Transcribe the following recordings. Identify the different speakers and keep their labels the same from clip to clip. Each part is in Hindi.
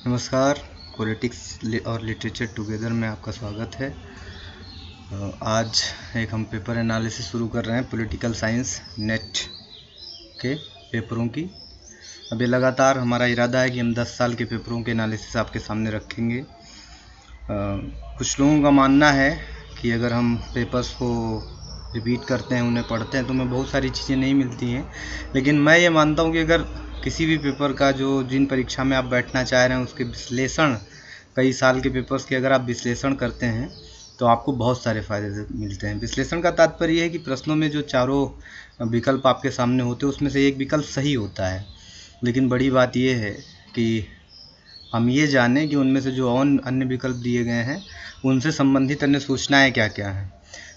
Speaker 1: नमस्कार। पॉलिटिक्स और लिटरेचर टुगेदर में आपका स्वागत है। आज एक हम पेपर एनालिसिस शुरू कर रहे हैं पॉलिटिकल साइंस नेट के पेपरों की। अभी लगातार हमारा इरादा है कि हम 10 साल के पेपरों के एनालिसिस आपके सामने रखेंगे। कुछ लोगों का मानना है कि अगर हम पेपर्स को रिपीट करते हैं, उन्हें पढ़ते हैं, तो हमें बहुत सारी चीज़ें नहीं मिलती हैं। लेकिन मैं ये मानता हूँ कि अगर किसी भी पेपर का जिन परीक्षा में आप बैठना चाह रहे हैं उसके विश्लेषण, कई साल के पेपर्स के अगर आप विश्लेषण करते हैं तो आपको बहुत सारे फ़ायदे मिलते हैं। विश्लेषण का तात्पर्य है कि प्रश्नों में जो चारों विकल्प आपके सामने होते हैं उसमें से एक विकल्प सही होता है, लेकिन बड़ी बात यह है कि हम ये जानें कि उनमें से जो अन्य विकल्प दिए गए हैं उनसे संबंधित अन्य सूचनाएं क्या क्या हैं।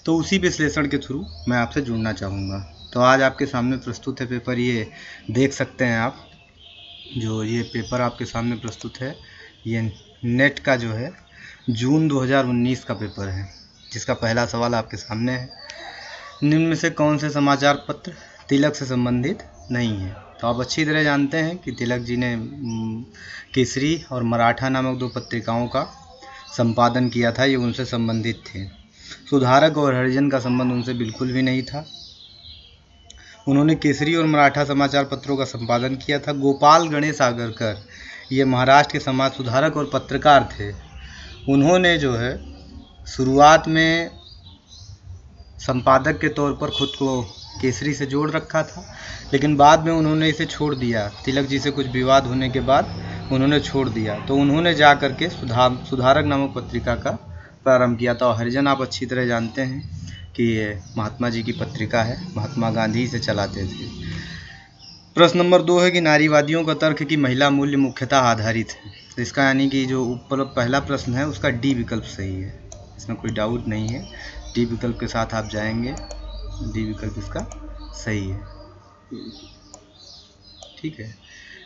Speaker 1: तो उसी विश्लेषण के थ्रू मैं आपसे जुड़ना चाहूँगा। तो आज आपके सामने प्रस्तुत है पेपर, ये देख सकते हैं आप। जो ये पेपर आपके सामने प्रस्तुत है ये नेट का जो है जून 2019 का पेपर है, जिसका पहला सवाल आपके सामने है। निम्न में से कौन से समाचार पत्र तिलक से संबंधित नहीं है? तो आप अच्छी तरह जानते हैं कि तिलक जी ने केसरी और मराठा नामक 2 पत्रिकाओं का संपादन किया था, ये उनसे संबंधित थे। सुधारक और हरिजन का संबंध उनसे बिल्कुल भी नहीं था। उन्होंने केसरी और मराठा समाचार पत्रों का संपादन किया था। गोपाल गणेश आगरकर ये महाराष्ट्र के समाज सुधारक और पत्रकार थे। उन्होंने जो है शुरुआत में संपादक के तौर पर खुद को केसरी से जोड़ रखा था, लेकिन बाद में उन्होंने इसे छोड़ दिया। तिलक जी से कुछ विवाद होने के बाद उन्होंने छोड़ दिया, तो उन्होंने जा कर के सुधारक नामक पत्रिका का प्रारंभ किया था। और हरिजन आप अच्छी तरह जानते हैं कि ये महात्मा जी की पत्रिका है, महात्मा गांधी से चलाते थे। प्रश्न नंबर 2 है कि नारीवादियों का तर्क है कि महिला मूल्य मुख्यतः आधारित है। तो इसका यानी कि जो ऊपर पहला प्रश्न है उसका डी विकल्प सही है, इसमें कोई डाउट नहीं है। डी विकल्प के साथ आप जाएंगे, डी विकल्प इसका सही है। ठीक है।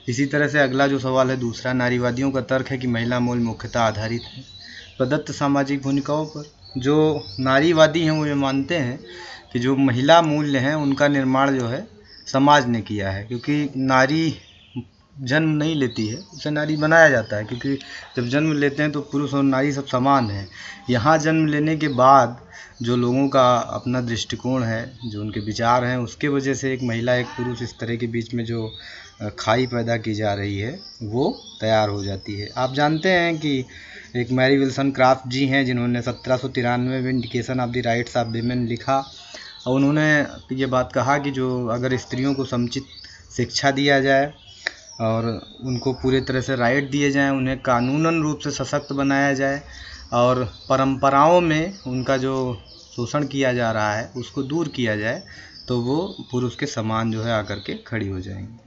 Speaker 1: इसी तरह से अगला जो सवाल है दूसरा, नारीवादियों का तर्क है कि महिला मूल्य मुख्यतः आधारित है प्रदत्त सामाजिक भूमिकाओं पर। जो नारीवादी हैं वो ये मानते हैं कि जो महिला मूल्य हैं उनका निर्माण जो है समाज ने किया है, क्योंकि नारी जन्म नहीं लेती है, उसे नारी बनाया जाता है। क्योंकि जब जन्म लेते हैं तो पुरुष और नारी सब समान हैं। यहाँ जन्म लेने के बाद जो लोगों का अपना दृष्टिकोण है, जो उनके विचार हैं, उसके वजह से एक महिला एक पुरुष इस तरह के बीच में जो खाई पैदा की जा रही है वो तैयार हो जाती है। आप जानते हैं कि एक मैरी विल्सन क्राफ्ट जी हैं जिन्होंने 1793 में indication of the rights of women लिखा, और उन्होंने ये बात कहा कि जो अगर स्त्रियों को समुचित शिक्षा दिया जाए और उनको पूरे तरह से राइट दिए जाएं, उन्हें कानूनन रूप से सशक्त बनाया जाए और परंपराओं में उनका जो शोषण किया जा रहा है उसको दूर किया जाए, तो वो पुरुष के समान जो है आकर के खड़ी हो जाएंगी।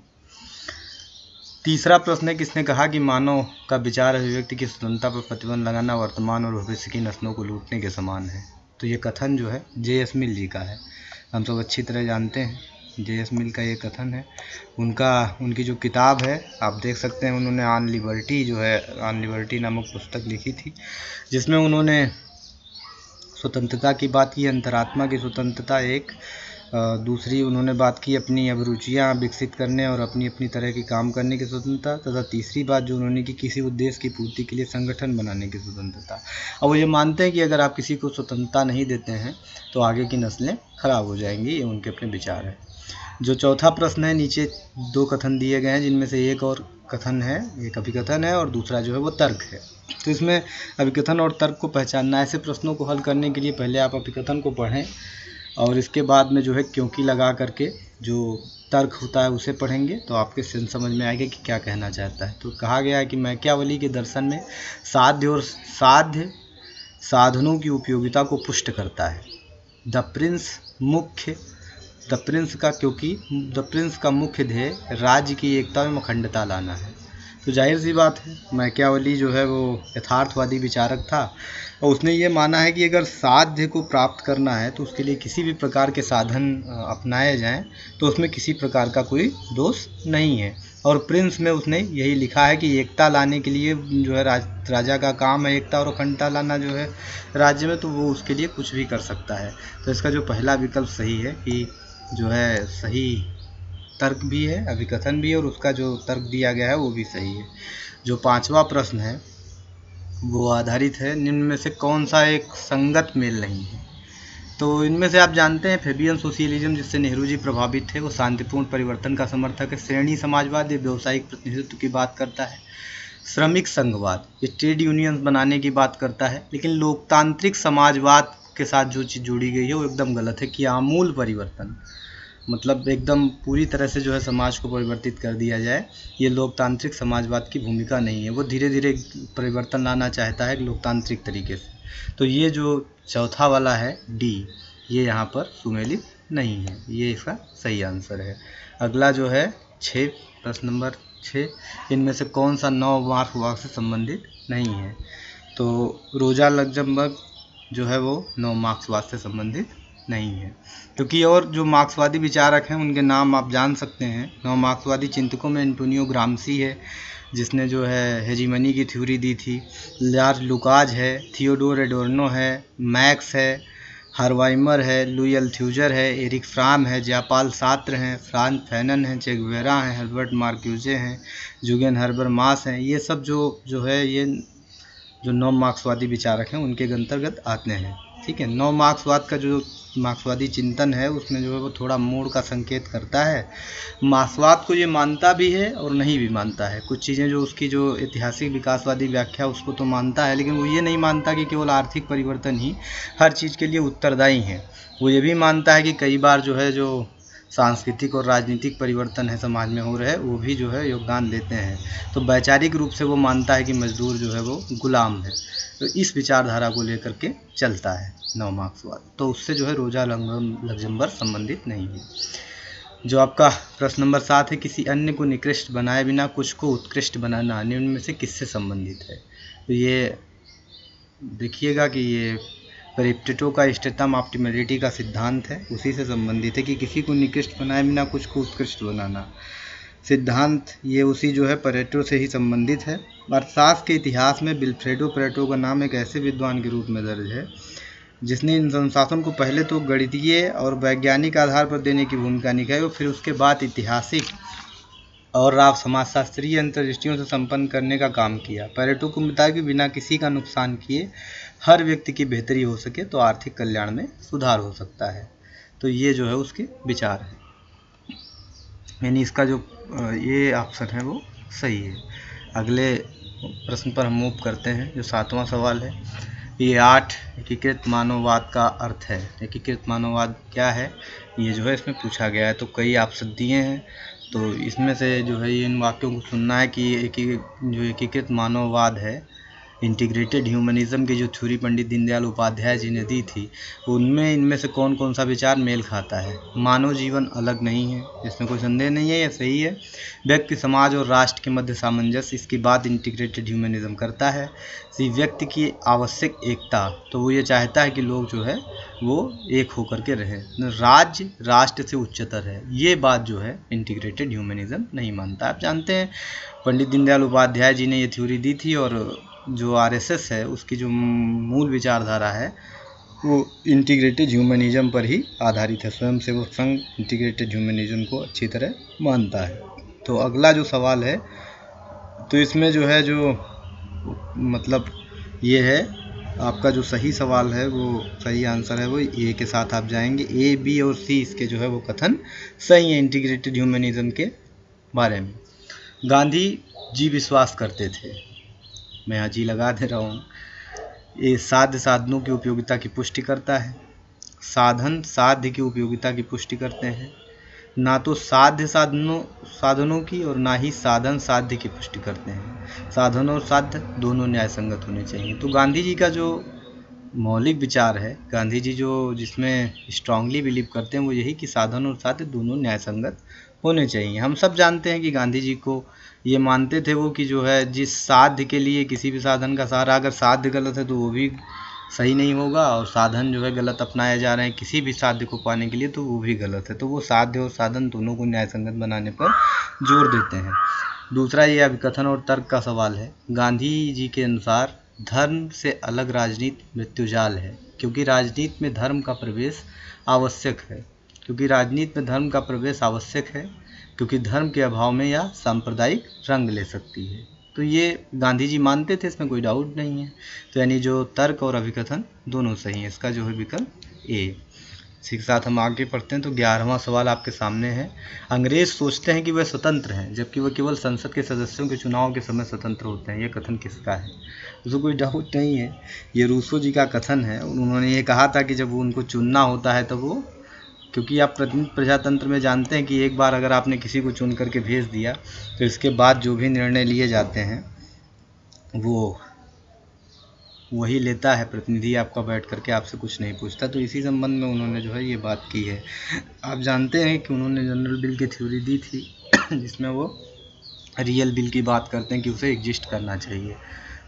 Speaker 1: तीसरा प्रश्न है, किसने कहा कि मानव का विचार अभिव्यक्ति की स्वतंत्रता पर प्रतिबंध लगाना वर्तमान और भविष्य की नस्लों को लूटने के समान है? तो ये कथन जो है जे.एस. मिल जी का है। हम सब अच्छी तरह जानते हैं जे.एस. मिल का ये कथन है। उनकी जो किताब है आप देख सकते हैं, उन्होंने ऑन लिबर्टी नामक पुस्तक लिखी थी, जिसमें उन्होंने स्वतंत्रता की बात की, अंतरात्मा की स्वतंत्रता एक, दूसरी उन्होंने बात की अपनी अभिरुचियाँ विकसित करने और अपनी अपनी तरह की काम करने की स्वतंत्रता, तथा तीसरी बात जो उन्होंने की किसी उद्देश्य की पूर्ति के लिए संगठन बनाने की स्वतंत्रता। और वो ये मानते हैं कि अगर आप किसी को स्वतंत्रता नहीं देते हैं तो आगे की नस्लें खराब हो जाएंगी, ये उनके अपने विचार है। जो चौथा प्रश्न है, नीचे 2 कथन दिए गए हैं जिनमें से एक और कथन है, एक अभिकथन है और दूसरा जो है वो तर्क है। तो इसमें अभिकथन और तर्क को पहचानना, ऐसे प्रश्नों को हल करने के लिए पहले आप अभिकथन को पढ़ें और इसके बाद में जो है क्योंकि लगा करके जो तर्क होता है उसे पढ़ेंगे, तो आपके समझ में आएगा कि क्या कहना चाहता है। तो कहा गया है कि मैकियावेली के दर्शन में साध्य और साध्य साधनों की उपयोगिता को पुष्ट करता है। द प्रिंस का मुख्य ध्येय राज्य की एकता में अखंडता लाना है। तो जाहिर सी बात है मैकियावेली जो है वो यथार्थवादी विचारक था, और उसने ये माना है कि अगर साध्य को प्राप्त करना है तो उसके लिए किसी भी प्रकार के साधन अपनाए जाएं तो उसमें किसी प्रकार का कोई दोष नहीं है। और प्रिंस में उसने यही लिखा है कि एकता लाने के लिए जो है राजा का काम है एकता और अखंडता लाना जो है राज्य में, तो वो उसके लिए कुछ भी कर सकता है। तो इसका जो पहला विकल्प सही है कि जो है सही तर्क भी है, अभिकथन भी है, और उसका जो तर्क दिया गया है वो भी सही है। जो 5वां प्रश्न है वो आधारित है निम्न में से कौन सा एक संगत मेल नहीं है। तो इनमें से आप जानते हैं फेबियन सोशलिज्म जिससे नेहरू जी प्रभावित थे वो शांतिपूर्ण परिवर्तन का समर्थक है। श्रेणी समाजवाद ये व्यावसायिक प्रतिनिधित्व की बात करता है। श्रमिक संघवाद ये ट्रेड यूनियन बनाने की बात करता है। लेकिन लोकतांत्रिक समाजवाद के साथ जो चीज़ जुड़ी गई है वो एकदम गलत है कि आमूल परिवर्तन, मतलब एकदम पूरी तरह से जो है समाज को परिवर्तित कर दिया जाए, ये लोकतांत्रिक समाजवाद की भूमिका नहीं है। वो धीरे धीरे परिवर्तन लाना चाहता है लोकतांत्रिक तरीके से। तो ये जो चौथा वाला है डी, ये यहाँ पर सुमेलित नहीं है, ये इसका सही आंसर है। अगला जो है 6, प्रश्न नंबर 6, इनमें से कौन सा 9 मार्क्सवाद से संबंधित नहीं है। तो रोजा लग्जमबर्ग जो है वो 9 मार्क्सवाद से संबंधित नहीं है, क्योंकि और जो मार्क्सवादी विचारक हैं उनके नाम आप जान सकते हैं। 9 मार्क्सवादी चिंतकों में एंटोनियो ग्राम्सी है जिसने जो है हेजीमनी की थ्योरी दी थी, लार्ज लुकाज है, थियोडोर एडोर्नो है, मैक्स है, हरवाइमर है, लुई अल्थ्यूजर है, एरिक फ्राम है, जयपाल सात्र हैं, फ्रांस फैनन है, चे गुवेरा हैं, हर्बर्ट मार्क्यूजे हैं, जुगेन हर्बर मास हैं। ये सब जो है ये जो 9 मार्क्सवादी विचारक हैं उनके अंतर्गत आते हैं। ठीक है, 9 मार्क्सवाद का जो मार्क्सवादी चिंतन है उसमें जो है वो थोड़ा मोड़ का संकेत करता है। मार्क्सवाद को ये मानता भी है और नहीं भी मानता है। कुछ चीज़ें जो उसकी जो ऐतिहासिक विकासवादी व्याख्या उसको तो मानता है, लेकिन वो ये नहीं मानता कि केवल आर्थिक परिवर्तन ही हर चीज़ के लिए उत्तरदायी है। वो ये भी मानता है कि कई बार जो है जो सांस्कृतिक और राजनीतिक परिवर्तन है समाज में हो रहे वो भी जो है योगदान देते हैं। तो वैचारिक रूप से वो मानता है कि मजदूर जो है वो गुलाम है। तो इस विचारधारा को लेकर के चलता है 9 मार्क्सवाद। तो उससे जो है रोजा लग्जमबर्ग संबंधित नहीं है। जो आपका प्रश्न नंबर 7 है, किसी अन्य को निकृष्ट बनाए बिना कुछ को उत्कृष्ट बनाना निम्न में से किससे संबंधित है। तो ये देखिएगा कि ये पेरेटो का इष्टतम ऑप्टिमलिटी का सिद्धांत है, उसी से संबंधित है कि किसी को निकृष्ट बनाए बिना कुछ को उत्कृष्ट बनाना। सिद्धांत ये उसी जो है पेरेटो से ही संबंधित है। अर्थशास्त्र के इतिहास में विल्फ्रेडो पेरेटो का नाम एक ऐसे विद्वान के रूप में दर्ज है जिसने इन अनुशासन को पहले तो गणितीय और वैज्ञानिक आधार पर देने की भूमिका निभाई और फिर उसके बाद ऐतिहासिक और समाजशास्त्रीय अंतर्दृष्टियों से संपन्न करने का काम किया। पेरेटो को बताया कि बिना किसी का नुकसान किए हर व्यक्ति की बेहतरी हो सके तो आर्थिक कल्याण में सुधार हो सकता है। तो ये जो है उसके विचार है, यानी इसका जो ये ऑप्शन है वो सही है। अगले प्रश्न पर हम मूव करते हैं, जो 7वां सवाल है। ये 8 एकीकृत मानववाद का अर्थ है। एकीकृत मानववाद क्या है ये जो है इसमें पूछा गया है। तो कई ऑप्शन दिए हैं, तो इसमें से जो है इन वाक्यों को सुनना है कि जो एकीकृत मानववाद है, इंटीग्रेटेड ह्यूमनिज्म की जो थ्योरी पंडित दीनदयाल उपाध्याय जी ने दी थी, उनमें इनमें से कौन कौन सा विचार मेल खाता है। मानव जीवन अलग नहीं है, इसमें कोई संदेह नहीं है, यह सही है। व्यक्ति, समाज और राष्ट्र के मध्य सामंजस्य, इसकी बात इंटीग्रेटेड ह्यूमनिज्म करता है। व्यक्ति की आवश्यक एकता, तो वो ये चाहता है कि लोग जो है वो एक होकर के रहें। राज्य राष्ट्र से उच्चतर है, ये बात जो है इंटीग्रेटेड ह्यूमनिज्म नहीं मानता। आप जानते हैं पंडित दीनदयाल उपाध्याय जी ने ये थ्योरी दी थी और जो आरएसएस है उसकी जो मूल विचारधारा है वो इंटीग्रेटेड ह्यूमनिज्म पर ही आधारित है। स्वयं सेवक संघ इंटीग्रेटेड ह्यूमनिज्म को अच्छी तरह मानता है। तो अगला जो सवाल है, तो इसमें जो है जो मतलब ये है आपका जो सही सवाल है वो सही आंसर है वो ए के साथ आप जाएंगे। ए, बी और सी इसके जो है वो कथन सही है इंटीग्रेटेड ह्यूमनिज्म के बारे में। गांधी जी विश्वास करते थे, मैं यहाँ जी लगा दे रहा हूँ, ये साध्य साधनों की उपयोगिता की पुष्टि करता है। साधन साध्य की उपयोगिता की पुष्टि करते हैं, ना तो साध्य साधनों की और ना ही साधन साध्य की पुष्टि करते हैं। साधन और साध्य दोनों न्याय संगत होने चाहिए। तो गांधी जी का जो मौलिक विचार है, गांधी जी जो जिसमें स्ट्रांगली बिलीव करते हैं वो यही कि साधन और साध्य दोनों न्याय संगत होने चाहिए। हम सब जानते हैं कि गांधी जी को ये मानते थे वो कि जो है जिस साध्य के लिए किसी भी साधन का सहारा, अगर साध्य गलत है तो वो भी सही नहीं होगा, और साधन जो है गलत अपनाए जा रहे हैं किसी भी साध्य को पाने के लिए तो वो भी गलत है। तो वो साध्य और साधन दोनों को न्याय संगत बनाने पर जोर देते हैं। दूसरा ये अभिकथन और तर्क का सवाल है। गांधी जी के अनुसार धर्म से अलग राजनीति मृत्युजाल है, क्योंकि राजनीति में धर्म का प्रवेश आवश्यक है। क्योंकि धर्म के अभाव में यह सांप्रदायिक रंग ले सकती है। तो ये गांधी जी मानते थे, इसमें कोई डाउट नहीं है। तो यानी जो तर्क और अभिकथन दोनों सही हैं, इसका जो है विकल्प ए। इसी के साथ हम आगे पढ़ते हैं। तो 11वां सवाल आपके सामने है। अंग्रेज सोचते हैं कि वह स्वतंत्र हैं, जबकि वह केवल संसद के सदस्यों के चुनाव के समय स्वतंत्र होते हैं। यह कथन किसका है? उसको कोई डाउट नहीं है, ये रूसो जी का कथन है। उन्होंने ये कहा था कि जब उनको चुनना होता है तब वो, क्योंकि आप प्रतिनिधि प्रजातंत्र में जानते हैं कि एक बार अगर आपने किसी को चुन करके भेज दिया तो इसके बाद जो भी निर्णय लिए जाते हैं वो वही लेता है, प्रतिनिधि आपका बैठ करके आपसे कुछ नहीं पूछता। तो इसी संबंध में उन्होंने जो है ये बात की है। आप जानते हैं कि उन्होंने जनरल बिल की थ्योरी दी थी जिसमें वो रियल बिल की बात करते हैं कि उसे एग्जिस्ट करना चाहिए।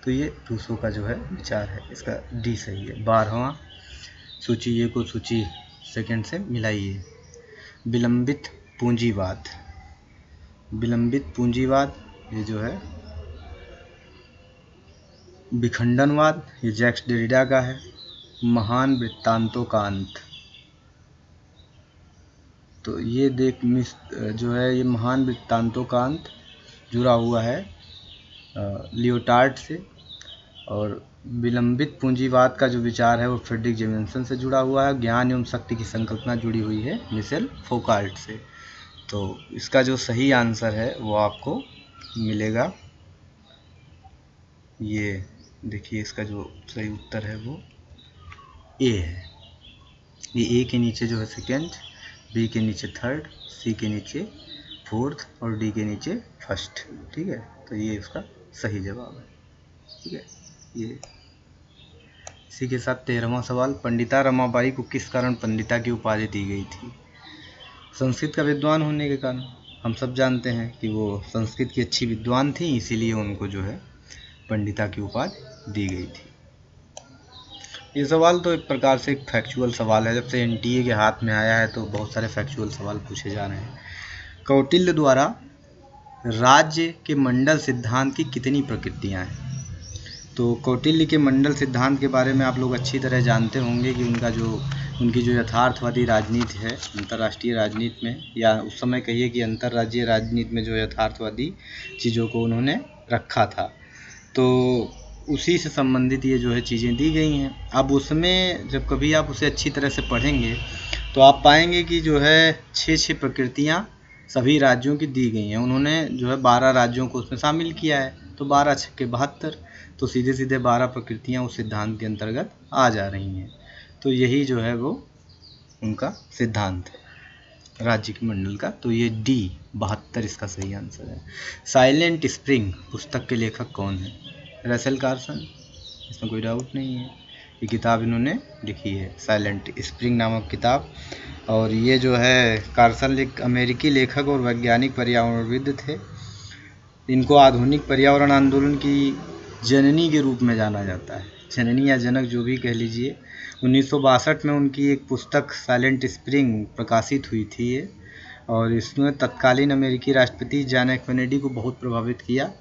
Speaker 1: तो ये रूसो का जो है विचार है, इसका डी सही है। 12वां, सूची ए को सूची सेकंड से मिलाइए। विलंबित पूंजीवाद। विलंबित पूंजीवाद ये जो है विखंडनवाद, ये जैक्स डेरिडा का है। महान वृत्तांतों का अंत, तो ये जो है ये महान वृत्तांतों का अंत जुड़ा हुआ है लियोटार्ड से। और विलंबित पूंजीवाद का जो विचार है वो फ्रेडरिक जेमिसन से जुड़ा हुआ है। ज्ञान एवं शक्ति की संकल्पना जुड़ी हुई है मिशेल फोकाल्ट से। तो इसका जो सही आंसर है वो आपको मिलेगा, ये देखिए इसका जो सही उत्तर है वो ए है। ये ए के नीचे जो है सेकेंड, बी के नीचे थर्ड, सी के नीचे फोर्थ और डी के नीचे फर्स्ट। ठीक है, तो ये इसका सही जवाब है। ठीक है, ये इसी के साथ 13वां सवाल। पंडिता रमाबाई को किस कारण पंडिता की उपाधि दी गई थी? संस्कृत का विद्वान होने के कारण। हम सब जानते हैं कि वो संस्कृत की अच्छी विद्वान थी, इसीलिए उनको जो है पंडिता की उपाधि दी गई थी। ये सवाल तो एक प्रकार से एक फैक्चुअल सवाल है। जब से एनटीए के हाथ में आया है तो बहुत सारे फैक्चुअल सवाल पूछे जा रहे हैं। कौटिल्य द्वारा राज्य के मंडल सिद्धांत की कितनी प्रकृतियां हैं? तो कौटिल्य के मंडल सिद्धांत के बारे में आप लोग अच्छी तरह जानते होंगे कि उनकी जो यथार्थवादी राजनीति है अंतर्राष्ट्रीय राजनीति में, या उस समय कहिए कि अंतर्राज्यीय राजनीति में जो यथार्थवादी चीज़ों को उन्होंने रखा था, तो उसी से संबंधित ये जो है चीज़ें दी गई हैं। अब उसमें जब कभी आप उसे अच्छी तरह से पढ़ेंगे तो आप पाएंगे कि जो है 6 प्रकृतियाँ सभी राज्यों की दी गई हैं। उन्होंने जो है 12 राज्यों को उसमें शामिल किया है, तो 12 छक्के 72, तो सीधे सीधे 12 प्रकृतियाँ उस सिद्धांत के अंतर्गत आ जा रही हैं। तो यही जो है वो उनका सिद्धांत है राज्य के मंडल का। तो ये डी 72 इसका सही आंसर है। साइलेंट स्प्रिंग पुस्तक के लेखक कौन है? रसेल कार्सन, इसमें कोई डाउट नहीं है। ये किताब इन्होंने लिखी है, साइलेंट स्प्रिंग नामक किताब। और ये जो है कार्सन एक अमेरिकी लेखक और वैज्ञानिक पर्यावरणविद थे। इनको आधुनिक पर्यावरण आंदोलन की जननी के रूप में जाना जाता है, जननी या जनक जो भी कह लीजिए। 1962 में उनकी एक पुस्तक साइलेंट स्प्रिंग प्रकाशित हुई थी ये, और इसमें तत्कालीन अमेरिकी राष्ट्रपति जॉन एफ कैनेडी को बहुत प्रभावित किया।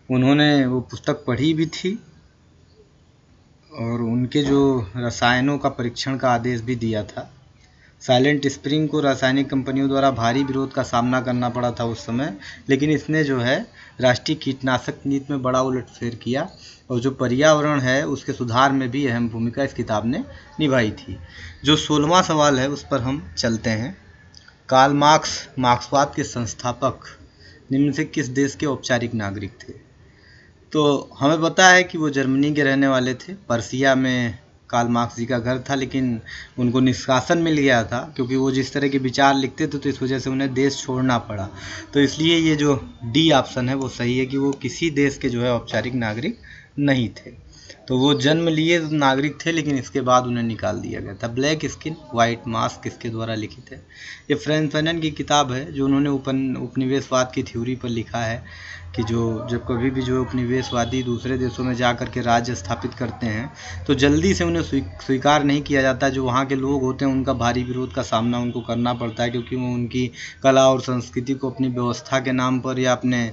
Speaker 1: उन्होंने वो पुस्तक पढ़ी भी थी और उनके जो रसायनों का परीक्षण का आदेश भी दिया था। साइलेंट स्प्रिंग को रासायनिक कंपनियों द्वारा भारी विरोध का सामना करना पड़ा था उस समय, लेकिन इसने जो है राष्ट्रीय कीटनाशक नीति में बड़ा उलटफेर किया और जो पर्यावरण है उसके सुधार में भी अहम भूमिका इस किताब ने निभाई थी। जो 16वां सवाल है उस पर हम चलते हैं। कार्ल मार्क्स मार्क्सवाद के संस्थापक निम्न से किस देश के औपचारिक नागरिक थे? तो हमें पता है कि वो जर्मनी के रहने वाले थे। पर्सिया में कार्ल मार्क्स जी का घर था, लेकिन उनको निष्कासन मिल गया था क्योंकि वो जिस तरह के विचार लिखते थे, तो इस वजह से उन्हें देश छोड़ना पड़ा। तो इसलिए ये जो डी ऑप्शन है वो सही है कि वो किसी देश के जो है औपचारिक नागरिक नहीं थे। तो वो जन्म लिए नागरिक थे, लेकिन इसके बाद उन्हें निकाल दिया गया था। ब्लैक स्किन व्हाइट मास्क किसके द्वारा लिखित है? ये फ्रैंक फैनन की किताब है, जो उन्होंने उपनिवेशवाद की थ्योरी पर लिखा है कि जब कभी भी जो उपनिवेशवादी दूसरे देशों में जा कर के राज्य स्थापित करते हैं तो जल्दी से उन्हें स्वीकार नहीं किया जाता। जो वहाँ के लोग होते हैं उनका भारी विरोध का सामना उनको करना पड़ता है, क्योंकि वो उनकी कला और संस्कृति को अपनी व्यवस्था के नाम पर या अपने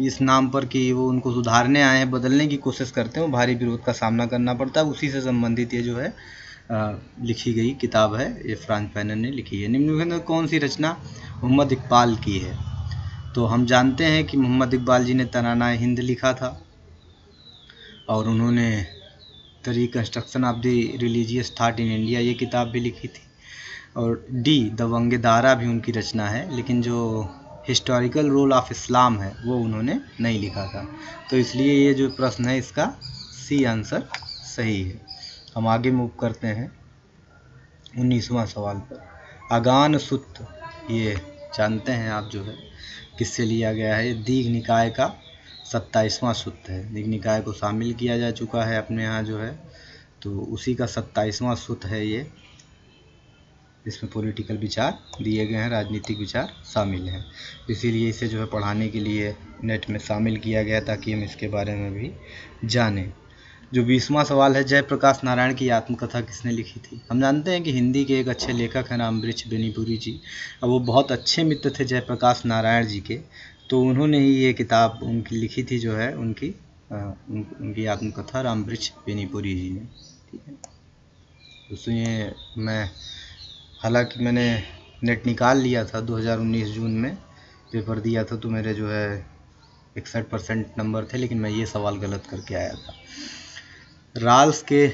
Speaker 1: इस नाम पर कि वो उनको सुधारने आए हैं, बदलने की कोशिश करते हैं, वो भारी विरोध का सामना करना पड़ता है। उसी से संबंधित ये जो है लिखी गई किताब है, ये फ्रैंक फैनन ने लिखी है। निम्नलिखित में कौन सी रचना मोहम्मद इकबाल की है? तो हम जानते हैं कि मोहम्मद इकबाल जी ने तराना हिंद लिखा था और उन्होंने the reconstruction of the religious thought in India ये किताब भी लिखी थी। और डी द वंगदारा भी उनकी रचना है, लेकिन जो हिस्टोरिकल रोल ऑफ इस्लाम है वो उन्होंने नहीं लिखा था। तो इसलिए ये जो प्रश्न है इसका सी आंसर सही है। हम आगे मूव करते हैं 19वां सवाल पर। अगान सुत्त ये जानते हैं आप जो है किससे लिया गया है। दीघ निकाय का 27वां सूत्र है। दीघ निकाय को शामिल किया जा चुका है अपने यहाँ जो है, तो उसी का 27वां सूत्र है ये। इसमें पॉलिटिकल विचार दिए गए हैं, राजनीतिक विचार शामिल हैं, इसीलिए इसे जो है पढ़ाने के लिए नेट में शामिल किया गया ताकि हम इसके बारे में भी जानें। जो 20वां सवाल है, जयप्रकाश नारायण की आत्मकथा किसने लिखी थी। हम जानते हैं कि हिंदी के एक अच्छे लेखक हैं रामवृक्ष बेनीपुरी जी। अब वो बहुत अच्छे मित्र थे जयप्रकाश नारायण जी के, तो उन्होंने ही ये किताब उनकी लिखी थी जो है उनकी आत्मकथा रामवृक्ष बेनीपुरी जी ने। ठीक है, उसमें मैं हालांकि मैंने नेट निकाल लिया था 2019 जून में पेपर दिया था, तो मेरे जो है 61% नंबर थे, लेकिन मैं ये सवाल गलत करके आया था। राल्स के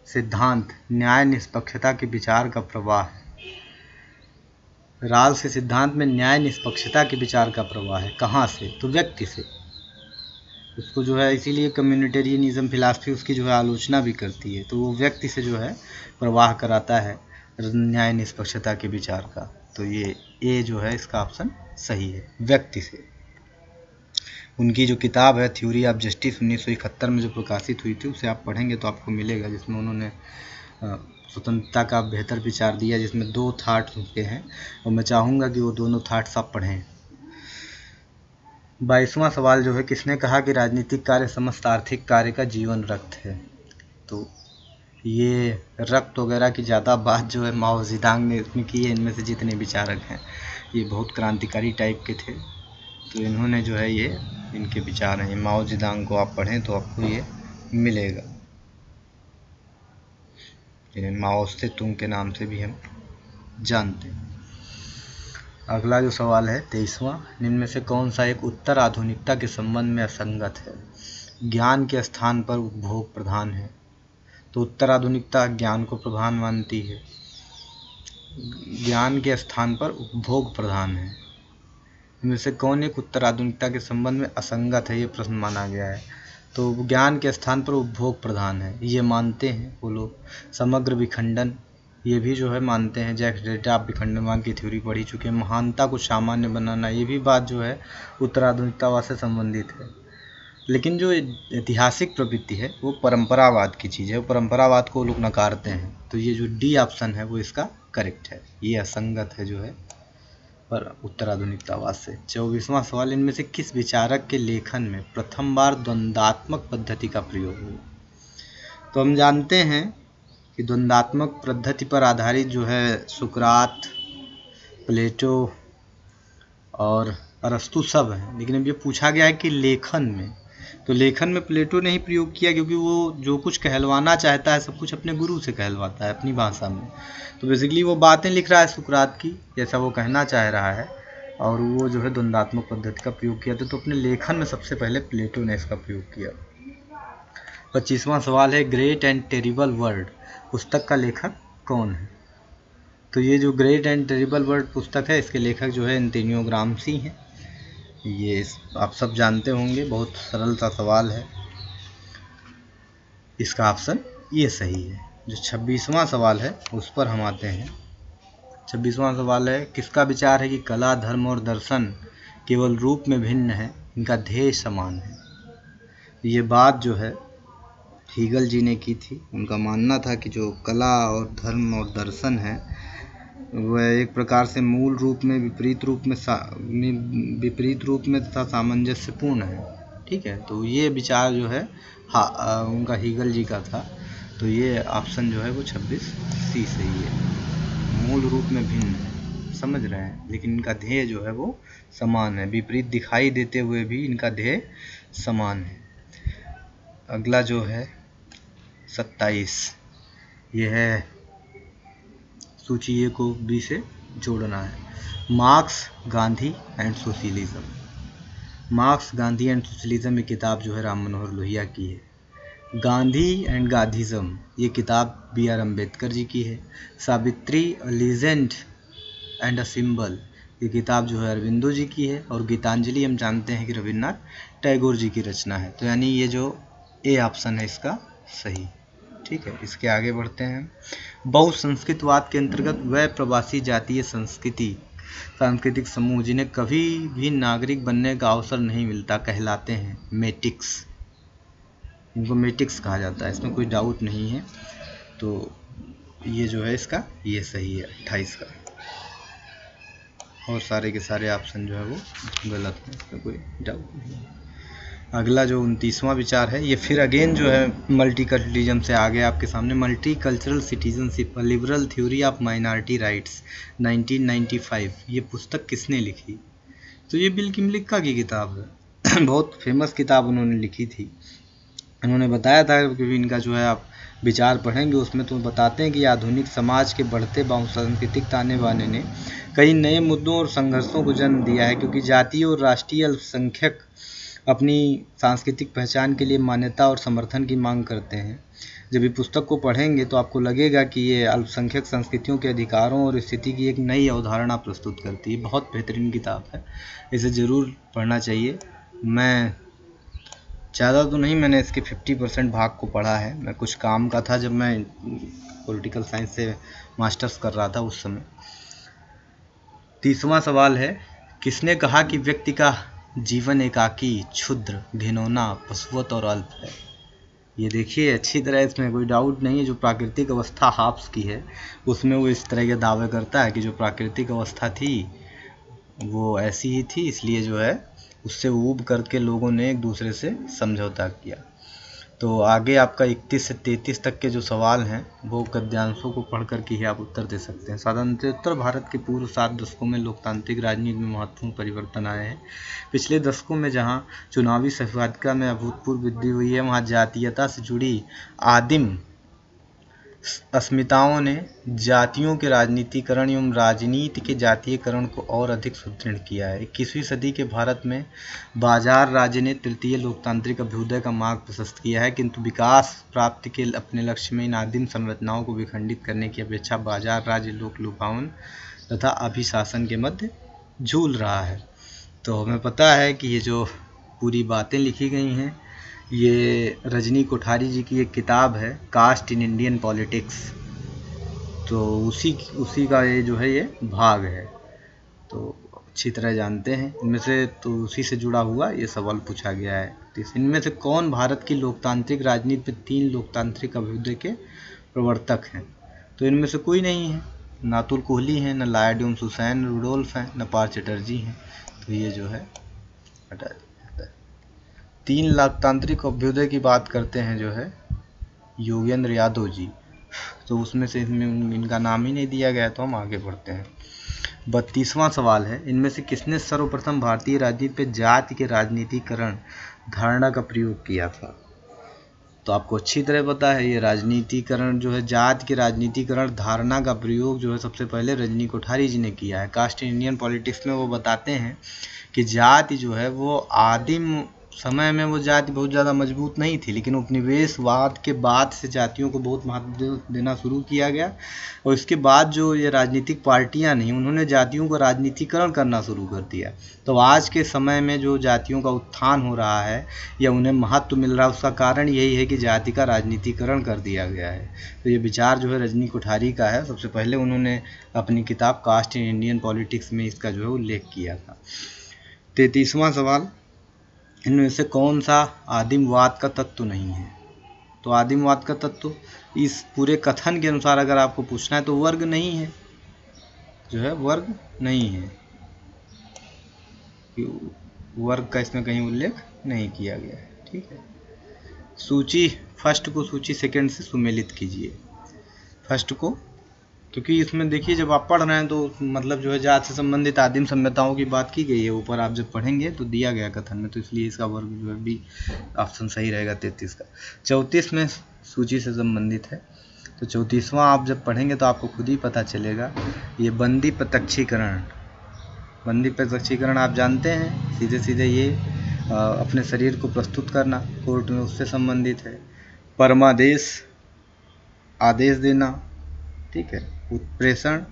Speaker 1: सिद्धांत न्याय निष्पक्षता के विचार का प्रवाह है। राल्स के सिद्धांत में न्याय निष्पक्षता के विचार का प्रवाह है, कहाँ से, तो व्यक्ति से। उसको जो है इसीलिए कम्युनिटेरियनिज्म फिलॉसफी उसकी जो है आलोचना भी करती है, तो वो व्यक्ति से जो है प्रवाह कराता है न्याय निष्पक्षता के विचार का। तो ये जो है इसका ऑप्शन सही है, व्यक्ति से। उनकी जो किताब है थ्योरी ऑफ जस्टिस 1971 में जो प्रकाशित हुई थी उसे आप पढ़ेंगे तो आपको मिलेगा, जिसमें उन्होंने स्वतंत्रता का बेहतर विचार दिया, जिसमें 2 थाट्स उनके हैं और मैं चाहूँगा कि वो दोनों थाट्स आप पढ़ें। 22वां सवाल जो है, किसने कहा कि राजनीतिक कार्य समस्त आर्थिक कार्य का जीवन रक्त है। तो ये रक्त वगैरह की ज़्यादा बात जो है माओ ज़ेडुंग ने इसमें की है। इनमें से जितने विचारक हैं ये बहुत क्रांतिकारी टाइप के थे, तो इन्होंने जो है ये इनके विचार हैं। माओ ज़ेडुंग को आप पढ़ें तो आपको ये मिलेगा। माओ से तुंग के नाम से भी हम जानते हैं। अगला जो सवाल है 23वां, निम्न में से कौन सा एक उत्तर आधुनिकता के संबंध में असंगत है। ज्ञान के स्थान पर उपभोग प्रधान है। तो उत्तर आधुनिकता ज्ञान को प्रधान मानती है, ज्ञान के स्थान पर उपभोग प्रधान है। इनमें से कौन एक उत्तर आधुनिकता के संबंध में असंगत है, ये प्रश्न माना गया है। तो ज्ञान के स्थान पर उपभोग प्रधान है, ये मानते हैं वो लोग। समग्र विखंडन ये भी जो है मानते हैं। जैक्स डेल्टा आप विखंडनवाद की थ्योरी पढ़ी चुके हैं। महानता को सामान्य बनाना, ये भी बात जो है उत्तर आधुनिकतावाद से संबंधित है। लेकिन जो ऐतिहासिक प्रवृत्ति है वो परंपरावाद की चीज़ है, वो परंपरावाद को लोग नकारते हैं। तो ये जो डी ऑप्शन है वो इसका करेक्ट है, ये असंगत है जो है पर उत्तर आधुनिकतावाद से। 24वां सवाल, इनमें से किस विचारक के लेखन में प्रथम बार द्वंद्वात्मक पद्धति का प्रयोग हुआ। तो हम जानते हैं कि द्वंद्वात्मक पद्धति पर आधारित जो है सुकरात, प्लेटो और अरस्तु सब हैं, लेकिन अब ये पूछा गया है कि लेखन में, तो लेखन में प्लेटो ने ही प्रयोग किया, क्योंकि वो जो कुछ कहलवाना चाहता है सब कुछ अपने गुरु से कहलवाता है अपनी भाषा में। तो बेसिकली वो बातें लिख रहा है सुकरात की, जैसा वो कहना चाह रहा है, और वो जो है द्वंद्वात्मक पद्धति का प्रयोग किया था। तो अपने लेखन में सबसे पहले प्लेटो ने इसका प्रयोग किया। 25वां सवाल है, ग्रेट एंड टेरिबल वर्ल्ड पुस्तक का लेखक कौन है। तो ये जो ग्रेट एंड टेरिबल वर्ल्ड पुस्तक है इसके लेखक जो है एंटोनियो ग्राम्सी हैं। ये आप सब जानते होंगे, बहुत सरल सा सवाल है, इसका ऑप्शन ये सही है। जो 26वां सवाल है उस पर हम आते हैं। 26वां सवाल है, किसका विचार है कि कला, धर्म और दर्शन केवल रूप में भिन्न है, इनका ध्येय समान है। ये बात जो है हीगल जी ने की थी। उनका मानना था कि जो कला और धर्म और दर्शन है वह एक प्रकार से मूल रूप में विपरीत रूप में तथा सामंजस्यपूर्ण है। ठीक है, तो ये विचार जो है उनका हीगल जी का था। तो ये ऑप्शन जो है वो 26C सही है। मूल रूप में भिन्न है, समझ रहे हैं, लेकिन इनका ध्येय जो है वो समान है। विपरीत दिखाई देते हुए भी इनका ध्येय समान है। अगला जो है 27, ये है सूची ए को बी से जोड़ना है। Marks, Gandhi and socialism. Marks, Gandhi and socialism ये किताब जो है राम मनोहर लोहिया की है। गांधी एंड गांधीज़म ये किताब बी आर अम्बेडकर जी की है। सावित्री अ लीजेंड एंड अ सिंबल ये किताब जो है अरविंदो जी की है। और गीतांजलि हम जानते हैं कि रविन्द्रनाथ टैगोर जी की रचना है। तो यानी ये जो ए ऑप्शन है इसका सही। ठीक है, इसके आगे बढ़ते हैं। बहुसंस्कृतवाद के अंतर्गत वह प्रवासी जातीय सांस्कृतिक समूह जिन्हें कभी भी नागरिक बनने का अवसर नहीं मिलता कहलाते हैं मेटिक्स। इनको मेटिक्स कहा जाता है, इसमें कोई डाउट नहीं है। तो ये जो है इसका ये सही है 28 का, और सारे के सारे ऑप्शन जो है वो गलत है, इसमें कोई डाउट नहीं है। अगला जो 29वां विचार है ये फिर अगेन जो है मल्टीकल्चरलिज्म से आगे आपके सामने। Multicultural citizenship a liberal theory of minority rights 1995 ये पुस्तक किसने लिखी? तो ये बिल किमलिक्का की किताब है। बहुत फेमस किताब उन्होंने लिखी थी। उन्होंने बताया था कि इनका जो है आप विचार पढ़ेंगे उसमें तो बताते हैं कि आधुनिक समाज के बढ़ते बहुसांस्कृतिक ताने बाने ने कई नए मुद्दों और संघर्षों को जन्म दिया है, क्योंकि जातीय और राष्ट्रीय अल्पसंख्यक अपनी सांस्कृतिक पहचान के लिए मान्यता और समर्थन की मांग करते हैं। जब ये पुस्तक को पढ़ेंगे तो आपको लगेगा कि ये अल्पसंख्यक संस्कृतियों के अधिकारों और स्थिति की एक नई अवधारणा प्रस्तुत करती है। बहुत बेहतरीन किताब है, इसे ज़रूर पढ़ना चाहिए। मैं ज़्यादा तो नहीं, मैंने इसके 50% भाग को पढ़ा है। मैं कुछ काम का था जब मैं पॉलिटिकल साइंस से मास्टर्स कर रहा था उस समय। 30वां सवाल है, किसने कहा कि व्यक्ति का जीवन एकाकी, क्षुद्र, घिनौना, पशुवत और अल्प है? ये देखिए अच्छी तरह, इसमें कोई डाउट नहीं है। जो प्राकृतिक अवस्था हाब्स की है उसमें वो इस तरह के दावे करता है कि जो प्राकृतिक अवस्था थी वो ऐसी ही थी, इसलिए जो है उससे ऊब करके लोगों ने एक दूसरे से समझौता किया। तो आगे आपका 31 से 33 तक के जो सवाल हैं वो गद्यांशों को पढ़ कर के ही आप उत्तर दे सकते हैं। स्वतंत्रोत्तर भारत के पूर्व 7 दशकों में लोकतांत्रिक राजनीति में महत्वपूर्ण परिवर्तन आए हैं। पिछले दशकों में जहां चुनावी सहभागिता में अभूतपूर्व वृद्धि हुई है, वहां जातीयता से जुड़ी आदिम अस्मिताओं ने जातियों के राजनीतिकरण एवं राजनीति के जातीयकरण को और अधिक सुदृढ़ किया है। 21वीं सदी के भारत में बाजार राज्य ने तृतीय लोकतांत्रिक अभ्युदय का मार्ग प्रशस्त किया है, किंतु विकास प्राप्ति के अपने लक्ष्य में इन आदिम संरचनाओं को विखंडित करने की अपेक्षा बाजार राज्य लोक लुभावन तथा अभिशासन के मध्य झूल रहा है। तो हमें पता है कि ये जो पूरी बातें लिखी गई हैं ये रजनी कोठारी जी की एक किताब है, कास्ट इन इंडियन पॉलिटिक्स। तो उसी का ये जो है ये भाग है, तो अच्छी तरह जानते हैं। इनमें से तो उसी से जुड़ा हुआ ये सवाल पूछा गया है। तो इनमें से कौन भारत की लोकतांत्रिक राजनीति में 3 लोकतांत्रिक अभ्युदय के प्रवर्तक हैं? तो इनमें से कोई नहीं है, ना अतुल कोहली हैं, न लॉर्ड हुसैन रुडोल्फ हैं, न पाल चटर्जी हैं। तो ये जो है हटा दिया जाता है। 3 लोकतांत्रिक अभ्युदय की बात करते हैं जो है योगेंद्र यादव जी, तो उसमें से इनका नाम ही नहीं दिया गया, तो हम आगे बढ़ते हैं। 32वां सवाल है, इनमें से किसने सर्वप्रथम भारतीय राजनीति पे जाति के राजनीतिकरण धारणा का प्रयोग किया था? तो आपको अच्छी तरह पता है, ये राजनीतिकरण जो है जाति के राजनीतिकरण धारणा का प्रयोग जो है सबसे पहले रजनी कोठारी जी ने किया है। कास्ट इन इंडियन पॉलिटिक्स में वो बताते हैं कि जाति जो है वो आदिम समय में वो जाति बहुत ज़्यादा मजबूत नहीं थी, लेकिन उपनिवेशवाद के बाद से जातियों को बहुत महत्व देना शुरू किया गया। और इसके बाद जो ये राजनीतिक पार्टियां नहीं, उन्होंने जातियों को राजनीतिकरण करना शुरू कर दिया। तो आज के समय में जो जातियों का उत्थान हो रहा है या उन्हें महत्व मिल रहा है, उसका कारण यही है कि जाति का राजनीतिकरण कर दिया गया है। तो ये विचार जो है रजनी कोठारी का है। सबसे पहले उन्होंने अपनी किताब कास्ट इन इंडियन पॉलिटिक्स में इसका जो है उल्लेख किया था। 33वां सवाल, इनमें से कौन सा आदिमवाद का तत्व नहीं है? तो आदिमवाद का तत्व इस पूरे कथन के अनुसार अगर आपको पूछना है तो वर्ग नहीं है, जो है वर्ग नहीं है। वर्ग का इसमें कहीं उल्लेख नहीं किया गया है। ठीक है, सूची फर्स्ट को सूची सेकंड से सुमेलित कीजिए। फर्स्ट को, क्योंकि इसमें देखिए जब आप पढ़ रहे हैं तो मतलब जो है जाति से संबंधित आदिम सभ्यताओं की बात की गई है, ऊपर आप जब पढ़ेंगे तो दिया गया कथन में, तो इसलिए इसका वर्ग जो है भी ऑप्शन सही रहेगा 33 का। 34 में सूची से संबंधित है, तो 34वां आप जब पढ़ेंगे तो आपको खुद ही पता चलेगा। ये बंदी प्रत्यक्षीकरण, बंदी प्रत्यक्षीकरण आप जानते हैं, सीधे सीधे ये अपने शरीर को प्रस्तुत करना कोर्ट में, उससे संबंधित है। परमादेश, आदेश देना, ठीक है। उत्प्रेषण,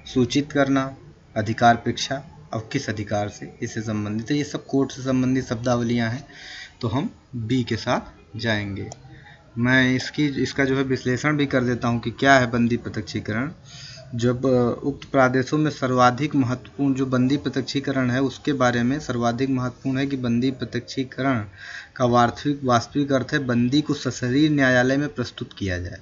Speaker 1: सूचित करना। अधिकार परीक्षा, अब किस अधिकार से, इससे संबंधित है। ये सब कोर्ट से संबंधित शब्दावलियाँ हैं। तो हम बी के साथ जाएंगे। मैं इसका जो है विश्लेषण भी कर देता हूँ कि क्या है बंदी प्रत्यक्षीकरण। जब उक्त प्रादेशों में सर्वाधिक महत्वपूर्ण जो बंदी प्रत्यक्षीकरण है उसके बारे में सर्वाधिक महत्वपूर्ण है कि बंदी प्रत्यक्षीकरण का वास्तविक अर्थ है बंदी को सशरीर न्यायालय में प्रस्तुत किया जाए,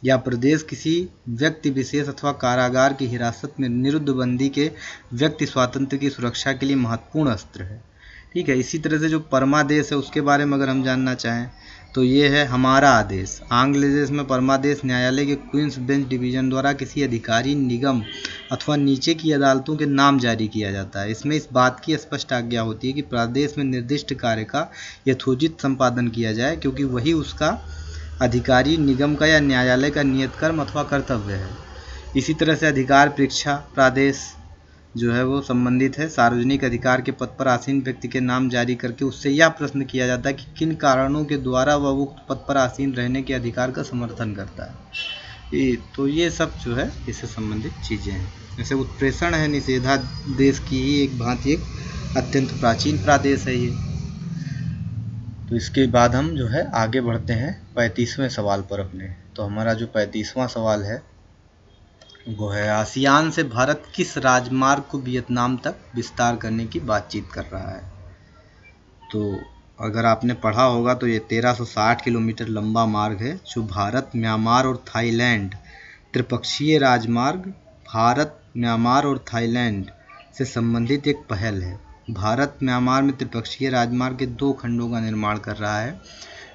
Speaker 1: या प्रदेश किसी व्यक्ति विशेष अथवा कारागार की हिरासत में निरुद्ध बंदी के व्यक्ति स्वातंत्र्य की सुरक्षा के लिए महत्वपूर्ण अस्त्र है, ठीक है। इसी तरह से जो परमादेश है उसके बारे में अगर हम जानना चाहें तो ये है हमारा आदेश। आंग्ल देश में परमादेश न्यायालय के क्वींस बेंच डिवीजन द्वारा किसी अधिकारी, निगम अथवा नीचे की अदालतों के नाम जारी किया जाता है। इसमें इस बात की स्पष्ट आज्ञा होती है कि प्रदेश में निर्दिष्ट कार्य का यथोचित संपादन किया जाए, क्योंकि वही उसका अधिकारी, निगम का या न्यायालय का नियत कर्म अथवा कर्तव्य है। इसी तरह से अधिकार परीक्षा प्रादेश जो है वो संबंधित है सार्वजनिक अधिकार के पद पर आसीन व्यक्ति के नाम जारी करके उससे यह प्रश्न किया जाता है कि किन कारणों के द्वारा वह उक्त पद पर आसीन रहने के अधिकार का समर्थन करता है। तो ये सब जो है इससे संबंधित चीज़ें हैं। जैसे उत्प्रेषण है निषेधादेश की ही एक भांति, एक अत्यंत प्राचीन प्रादेश है ये। तो इसके बाद हम जो है आगे बढ़ते हैं 35वें सवाल पर अपने। तो हमारा जो 35वां सवाल है वो है आसियान से भारत किस राजमार्ग को वियतनाम तक विस्तार करने की बातचीत कर रहा है। तो अगर आपने पढ़ा होगा तो ये 1360 किलोमीटर लंबा मार्ग है जो भारत, म्यांमार और थाईलैंड त्रिपक्षीय राजमार्ग, भारत, म्यांमार और थाईलैंड से संबंधित एक पहल है। भारत म्यांमार में त्रिपक्षीय राजमार्ग के 2 खंडों का निर्माण कर रहा है।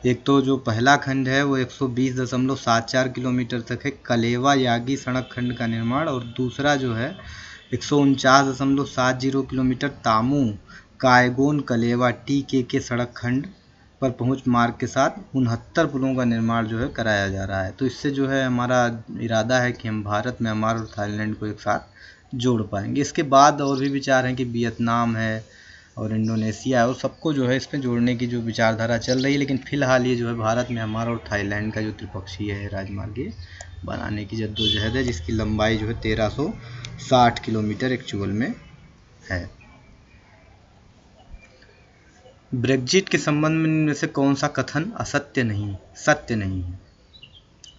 Speaker 1: एक तो जो पहला खंड है वो 120.74 किलोमीटर तक है, कलेवा यागी सड़क खंड का निर्माण, और दूसरा जो है 149.70 किलोमीटर तामू कायगोन कलेवा TKK सड़क खंड पर पहुंच मार्ग के साथ 69 पुलों का निर्माण जो है कराया जा रहा है। तो इससे जो है हमारा इरादा है कि हम भारत, म्यांमार और थाईलैंड को एक साथ जोड़ पाएंगे। इसके बाद और भी विचार हैं कि वियतनाम है और इंडोनेशिया है, और सबको जो है इसमें जोड़ने की जो विचारधारा चल रही है, लेकिन फिलहाल ये जो है भारत, म्यांमार और थाईलैंड का जो त्रिपक्षीय है राजमार्ग बनाने की जद्दोजहद है, जिसकी लंबाई जो है 1360 किलोमीटर एक्चुअल में है। ब्रेग्जिट के संबंध में से कौन सा कथन सत्य नहीं है?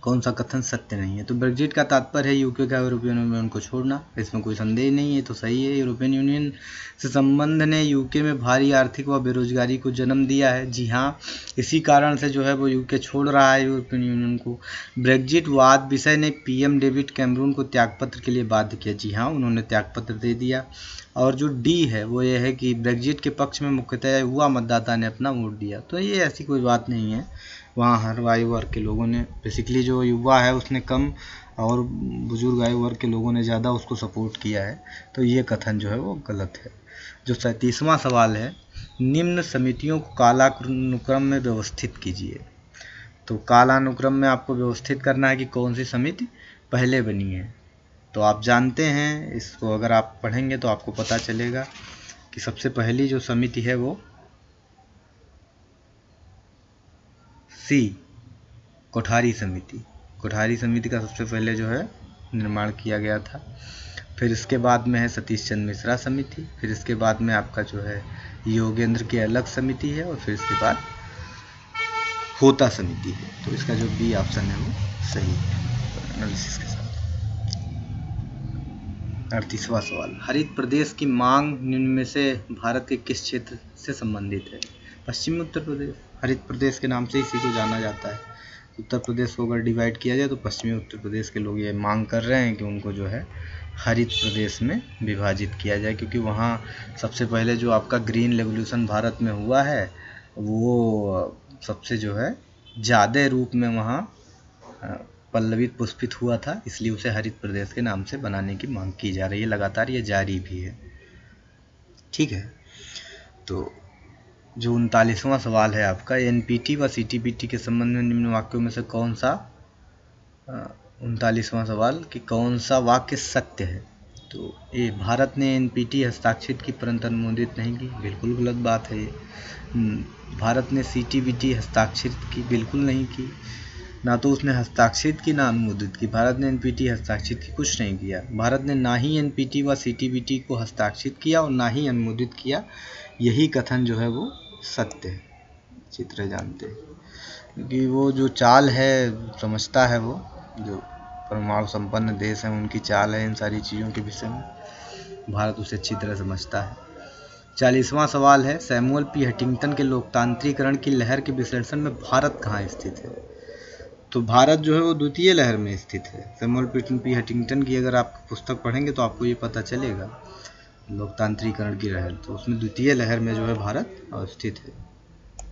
Speaker 1: कौन सा कथन सत्य नहीं है? तो ब्रेग्जिट का तात्पर्य है यूके का यूरोपियन यूनियन को छोड़ना, इसमें कोई संदेह नहीं है, तो सही है। यूरोपियन यूनियन से संबंध ने यूके में भारी आर्थिक व बेरोजगारी को जन्म दिया है। जी हाँ, इसी कारण से जो है वो यूके छोड़ रहा है यूरोपियन यूनियन को। ब्रेग्जिट वाद विषय ने PM डेविड कैमरून को त्यागपत्र के लिए बाध्य किया। जी हाँ, उन्होंने त्यागपत्र दे दिया। और जो डी है वो ये है कि ब्रेग्जिट के पक्ष में मुख्यतः युवा मतदाता ने अपना वोट दिया। तो ये ऐसी कोई बात नहीं है, वहाँ हर आयु वर्ग के लोगों ने, बेसिकली जो युवा है उसने कम और बुजुर्ग आयु वर्ग के लोगों ने ज़्यादा उसको सपोर्ट किया है। तो ये कथन जो है वो गलत है। जो 37वां सवाल है, निम्न समितियों को कालानुक्रम में व्यवस्थित कीजिए। तो कालानुक्रम में आपको व्यवस्थित करना है कि कौन सी समिति पहले बनी है। तो आप जानते हैं, इसको अगर आप पढ़ेंगे तो आपको पता चलेगा कि सबसे पहली जो समिति है वो सी, कोठारी समिति। कोठारी समिति का सबसे पहले जो है निर्माण किया गया था। फिर इसके बाद में है सतीश चंद्र मिश्रा समिति, फिर इसके बाद में आपका जो है योगेंद्र की अलग समिति है, और फिर इसके बाद होता समिति है। तो इसका जो बी ऑप्शन है वो सही है एनालिसिस के साथ। 38वां सवाल, हरित प्रदेश की मांग निम्न में से भारत के किस क्षेत्र से संबंधित है? पश्चिमी उत्तर प्रदेश। हरित प्रदेश के नाम से इसी को जाना जाता है। उत्तर प्रदेश को अगर डिवाइड किया जाए तो पश्चिमी उत्तर प्रदेश के लोग ये मांग कर रहे हैं कि उनको जो है हरित प्रदेश में विभाजित किया जाए, क्योंकि वहाँ सबसे पहले जो आपका ग्रीन रेवोल्यूशन भारत में हुआ है वो सबसे जो है ज़्यादा रूप में वहाँ पल्लवित पुष्पित हुआ था, इसलिए उसे हरित प्रदेश के नाम से बनाने की मांग की जा रही है। लगातार ये जारी भी है, ठीक है। तो जो 39वां सवाल है आपका, NPT व CTBT के संबंध में निम्न वाक्यों में से कौन सा 39वां सवाल कि कौन सा वाक्य सत्य है? तो ये भारत ने NPT हस्ताक्षरित की परंतु अनुमोदित नहीं की, बिल्कुल गलत बात है ये। भारत ने CTBT हस्ताक्षरित की, बिल्कुल नहीं की। ना तो उसने हस्ताक्षरित की ना अनुमोदित की। भारत ने NPT हस्ताक्षरित की कुछ नहीं किया। भारत ने ना ही NPT व CTBT को हस्ताक्षरित किया और ना ही अनुमोदित किया। यही कथन जो है वो सत्य है, अच्छी तरह जानते हैं, क्योंकि वो जो चाल है समझता है, वो जो परमाणु संपन्न देश हैं उनकी चाल है इन सारी चीज़ों के विषय में, भारत उसे अच्छी तरह समझता है। 40वां सवाल है, सैमुअल P. हंटिंगटन के लोकतांत्रिकरण की लहर के विश्लेषण में भारत कहाँ स्थित है? तो भारत जो है वो द्वितीय लहर में स्थित है। Samuel P. हंटिंगटन की अगर आप पुस्तक पढ़ेंगे तो आपको ये पता चलेगा, लोकतांत्रिकरण की लहर, तो उसमें द्वितीय लहर में जो है भारत स्थित है।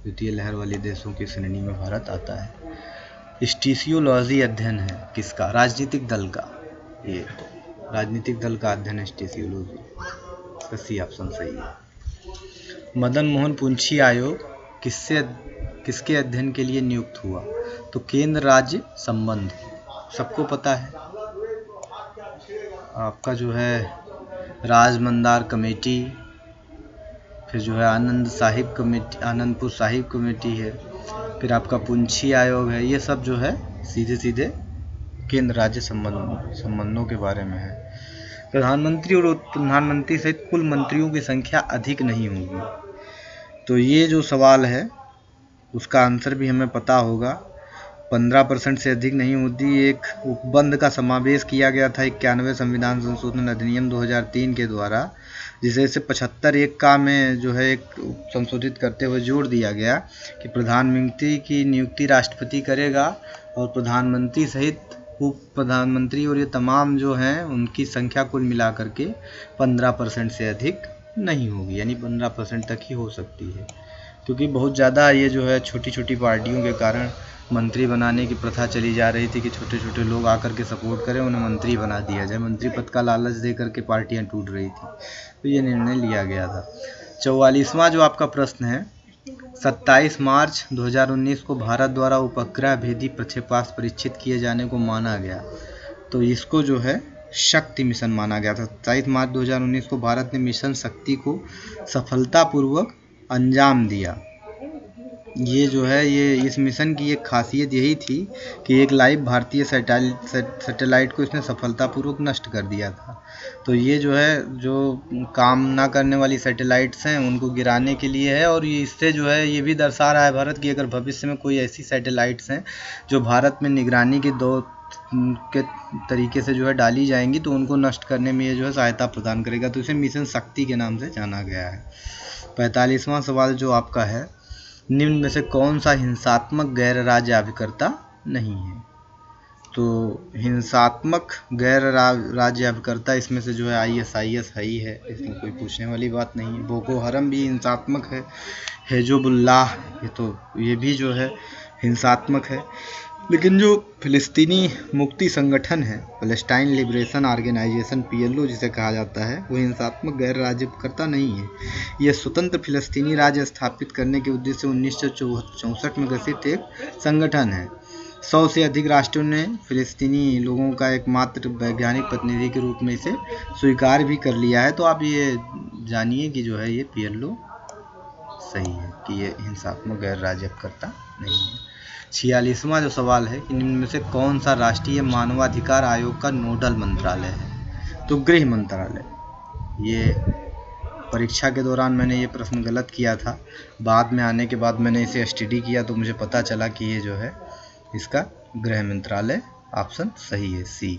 Speaker 1: द्वितीय लहर वाले देशों की श्रेणी में भारत आता है। स्टीसियोलॉजी अध्ययन है किसका? राजनीतिक दल का। ये राजनीतिक दल का अध्ययन है स्टीसियोलॉजी, इसका सी ऑप्शन सही है। मदन मोहन पुंछी आयोग किसके अध्ययन के लिए नियुक्त हुआ? तो केंद्र राज्य संबंध, सबको पता है। आपका जो है राजमंदार कमेटी, फिर जो है आनंदपुर साहिब कमेटी है, फिर आपका पुंछी आयोग है, ये सब जो है सीधे सीधे केंद्र राज्य संबंधों के बारे में है। प्रधानमंत्री और उप प्रधानमंत्री सहित कुल मंत्रियों की संख्या अधिक नहीं होगी। तो ये जो सवाल है उसका आंसर भी हमें पता होगा। 15% से अधिक नहीं होती। एक उपबंध का समावेश किया गया था 91वें संविधान संशोधन अधिनियम 2003 के द्वारा, जिसे इसे 75(1) का में जो है एक संशोधित करते हुए जोड़ दिया गया कि प्रधानमंत्री की नियुक्ति राष्ट्रपति करेगा और प्रधानमंत्री सहित उप प्रधानमंत्री और ये तमाम जो हैं उनकी संख्या कुल मिला करके 15% से अधिक नहीं होगी, यानी 15% तक ही हो सकती है। क्योंकि बहुत ज़्यादा ये जो है छोटी छोटी पार्टियों के कारण मंत्री बनाने की प्रथा चली जा रही थी कि छोटे छोटे लोग आकर के सपोर्ट करें, उन्हें मंत्री बना दिया जाए। मंत्री पद का लालच दे करके पार्टियां टूट रही थी, तो ये निर्णय लिया गया था। 44वां जो आपका प्रश्न है, 27 मार्च 2019 को भारत द्वारा उपग्रह भेदी प्रक्षेपास्त्र परीक्षित किए जाने को माना गया, तो इसको जो है शक्ति मिशन माना गया था। 27 मार्च 2019 को भारत ने मिशन शक्ति को सफलतापूर्वक अंजाम दिया। ये जो है ये इस मिशन की एक खासियत यही थी कि एक लाइव भारतीय सैटेलाइट को इसने सफलतापूर्वक नष्ट कर दिया था। तो ये जो है जो काम ना करने वाली सैटेलाइट्स हैं उनको गिराने के लिए है, और ये इससे जो है ये भी दर्शा रहा है भारत की अगर भविष्य में कोई ऐसी सैटेलाइट्स हैं जो भारत में निगरानी के दो के तरीके से जो है डाली जाएंगी तो उनको नष्ट करने में ये जो है सहायता प्रदान करेगा। तो इसे मिशन शक्ति के नाम से जाना गया है। 45वां सवाल जो आपका है, निम्न में से कौन सा हिंसात्मक गैर राज्य अभिकर्ता नहीं है? तो हिंसात्मक गैर राज्य अभिकर्ता इसमें से जो है ISIS है ही है, इसमें कोई पूछने वाली बात नहीं है। बोको हरम भी हिंसात्मक है, हिजबुल्लाह ये भी जो है हिंसात्मक है। लेकिन जो फिलिस्तीनी मुक्ति संगठन है, पैलेस्टाइन लिबरेशन ऑर्गेनाइजेशन PLO जिसे कहा जाता है, वो हिंसात्मक गैर राज्यकर्ता नहीं है। यह स्वतंत्र फिलिस्तीनी राज्य स्थापित करने के उद्देश्य से 1964 में गठित एक संगठन है। 100 से अधिक राष्ट्रों ने फिलिस्तीनी लोगों का एकमात्र वैज्ञानिक प्रतिनिधि के रूप में इसे स्वीकार भी कर लिया है। तो आप ये जानिए कि जो है ये PLO सही है कि ये हिंसात्मक गैर राज्यकर्ता नहीं है। 46वां जो सवाल है कि निम्न में से कौन सा राष्ट्रीय मानवाधिकार आयोग का नोडल मंत्रालय है? तो गृह मंत्रालय। ये परीक्षा के दौरान मैंने ये प्रश्न गलत किया था, बाद में आने के बाद मैंने इसे स्टडी किया तो मुझे पता चला कि ये जो है इसका गृह मंत्रालय ऑप्शन सही है, सी।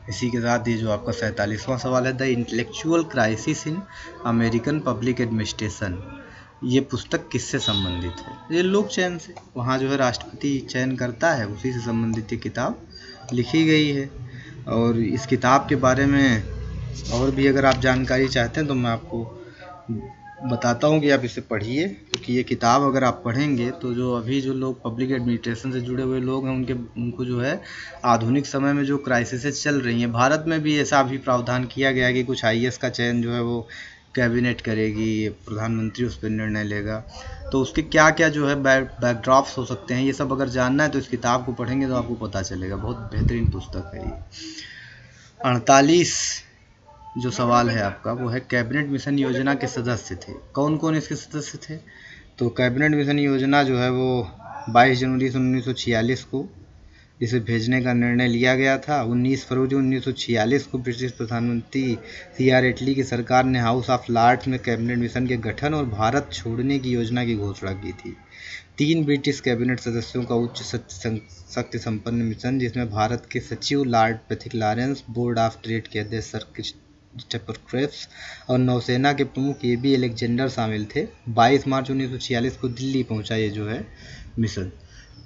Speaker 1: इसी के साथ ये जो आपका 47वां सवाल है, the intellectual crisis in American public administration, ये पुस्तक किससे संबंधित है? ये लोक चयन से, वहाँ जो है राष्ट्रपति चयन करता है, उसी से संबंधित ये किताब लिखी गई है। और इस किताब के बारे में और भी अगर आप जानकारी चाहते हैं तो मैं आपको बताता हूँ कि आप इसे पढ़िए, क्योंकि ये किताब अगर आप पढ़ेंगे तो जो अभी जो लोग पब्लिक एडमिनिस्ट्रेशन से जुड़े हुए लोग हैं उनको जो है आधुनिक समय में जो क्राइसिस चल रही हैं, भारत में भी ऐसा अभी प्रावधान किया गया है कि कुछ IAS का चयन जो है वो कैबिनेट करेगी, प्रधानमंत्री उस पर निर्णय लेगा, तो उसके क्या क्या जो है बैकड्रॉप्स हो सकते हैं, ये सब अगर जानना है तो इस किताब को पढ़ेंगे तो आपको पता चलेगा। बहुत बेहतरीन पुस्तक है ये। 48 जो सवाल है आपका वो है कैबिनेट मिशन योजना के सदस्य थे। कौन कौन इसके सदस्य थे? तो कैबिनेट मिशन योजना जो है वो 22 जनवरी 1946 को इसे भेजने का निर्णय लिया गया था। 19 फरवरी 1946 को ब्रिटिश प्रधानमंत्री CR एटली की सरकार ने हाउस ऑफ लॉर्ड्स में कैबिनेट मिशन के गठन और भारत छोड़ने की योजना की घोषणा की थी। 3 ब्रिटिश कैबिनेट सदस्यों का उच्च शक्ति संपन्न मिशन, जिसमें भारत के सचिव Lord Pethick Lawrence, board of trade के अध्यक्ष सर क्रिस्टोफर क्रेप्स और नौसेना के प्रमुख AB अलेक्जेंडर शामिल थे। 22 मार्च 1946 को दिल्ली पहुंचा ये जो है मिशन।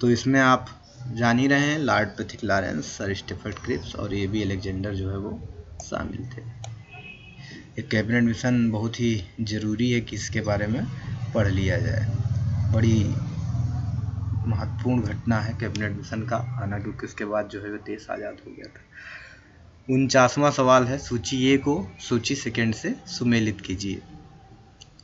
Speaker 1: तो इसमें आप जान ही रहे हैं, Lord Pethick Lawrence, Sir Christopher Cripps और AB अलेक्जेंडर जो है वो शामिल थे। एक कैबिनेट मिशन बहुत ही ज़रूरी है कि इसके बारे में पढ़ लिया जाए। बड़ी महत्वपूर्ण घटना है कैबिनेट मिशन का आना, क्योंकि उसके बाद जो है देश आज़ाद हो गया था। 49वां सवाल है, सूची ए को सूची सेकंड से सुमेलित कीजिए।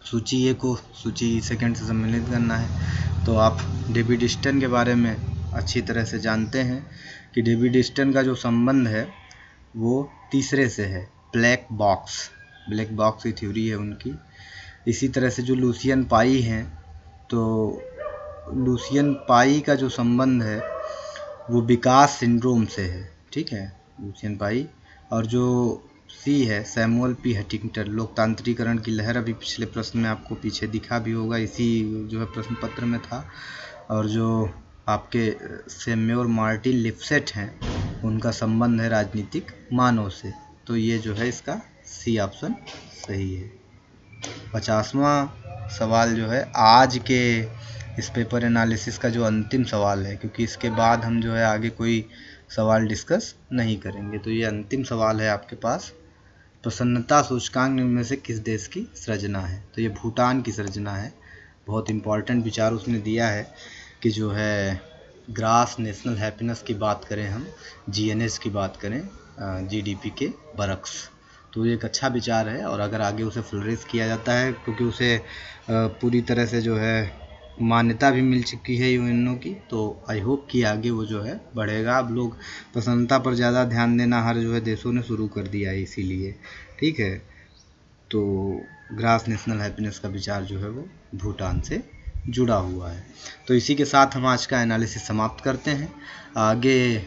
Speaker 1: सूची ए को सूची सेकंड से सम्मिलित करना है तो आप डेविड ईस्टन के बारे में अच्छी तरह से जानते हैं कि डेविड ईस्टन का जो संबंध है वो तीसरे से है, ब्लैक बॉक्स की थ्योरी है उनकी। इसी तरह से जो लुसियन पाई हैं, तो लुसियन पाई का जो संबंध है वो विकास सिंड्रोम से है, ठीक है, लुसियन पाई। और जो सी है, सैमुअल P. हंटिंगटन, लोकतांत्रिकरण की लहर, अभी पिछले प्रश्न में आपको पीछे दिखा भी होगा, इसी जो है प्रश्न पत्र में था। और जो आपके सैमुअल मार्टिन लिप्सेट हैं, उनका संबंध है राजनीतिक मानव से। तो ये जो है इसका सी ऑप्शन सही है। 50वां सवाल जो है आज के इस पेपर एनालिसिस का जो अंतिम सवाल है, क्योंकि इसके बाद हम जो है आगे कोई सवाल डिस्कस नहीं करेंगे। तो ये अंतिम सवाल है आपके पास, प्रसन्नता सूचकांक निम्न में से किस देश की सृजना है? तो ये भूटान की सृजना है। बहुत इम्पॉर्टेंट विचार उसने दिया है कि जो है ग्रास नेशनल हैप्पीनेस की बात करें, हम GNS की बात करें, GDP के बरक्स, तो ये एक अच्छा विचार है। और अगर आगे उसे फ्लोरिश किया जाता है, क्योंकि उसे पूरी तरह से जो है मान्यता भी मिल चुकी है UN की, तो आई होप कि आगे वो जो है बढ़ेगा। अब लोग प्रसन्नता पर ज़्यादा ध्यान देना हर जो है देशों ने शुरू कर दिया है, इसीलिए, ठीक है। तो ग्रास नेशनल हैप्पीनेस का विचार जो है वो भूटान से जुड़ा हुआ है। तो इसी के साथ हम आज का एनालिसिस समाप्त करते हैं। आगे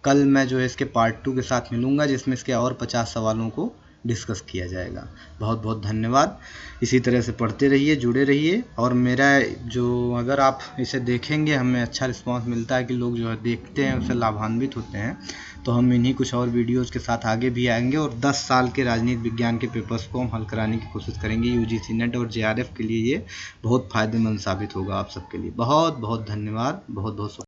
Speaker 1: कल मैं जो है इसके पार्ट 2 के साथ मिलूँगा, जिसमें इसके और 50 सवालों को डिस्कस किया जाएगा। बहुत बहुत धन्यवाद। इसी तरह से पढ़ते रहिए, जुड़े रहिए। और मेरा जो, अगर आप इसे देखेंगे, हमें अच्छा रिस्पांस मिलता है कि लोग जो है देखते हैं, उससे लाभान्वित होते हैं, तो हम इन्हीं कुछ और वीडियोज़ के साथ आगे भी आएंगे और 10 साल के राजनीति विज्ञान के पेपर्स को हम हल कराने की कोशिश करेंगे। UGC नेट और JRF के लिए ये बहुत फ़ायदेमंद साबित होगा आप सबके लिए। बहुत बहुत धन्यवाद, बहुत बहुत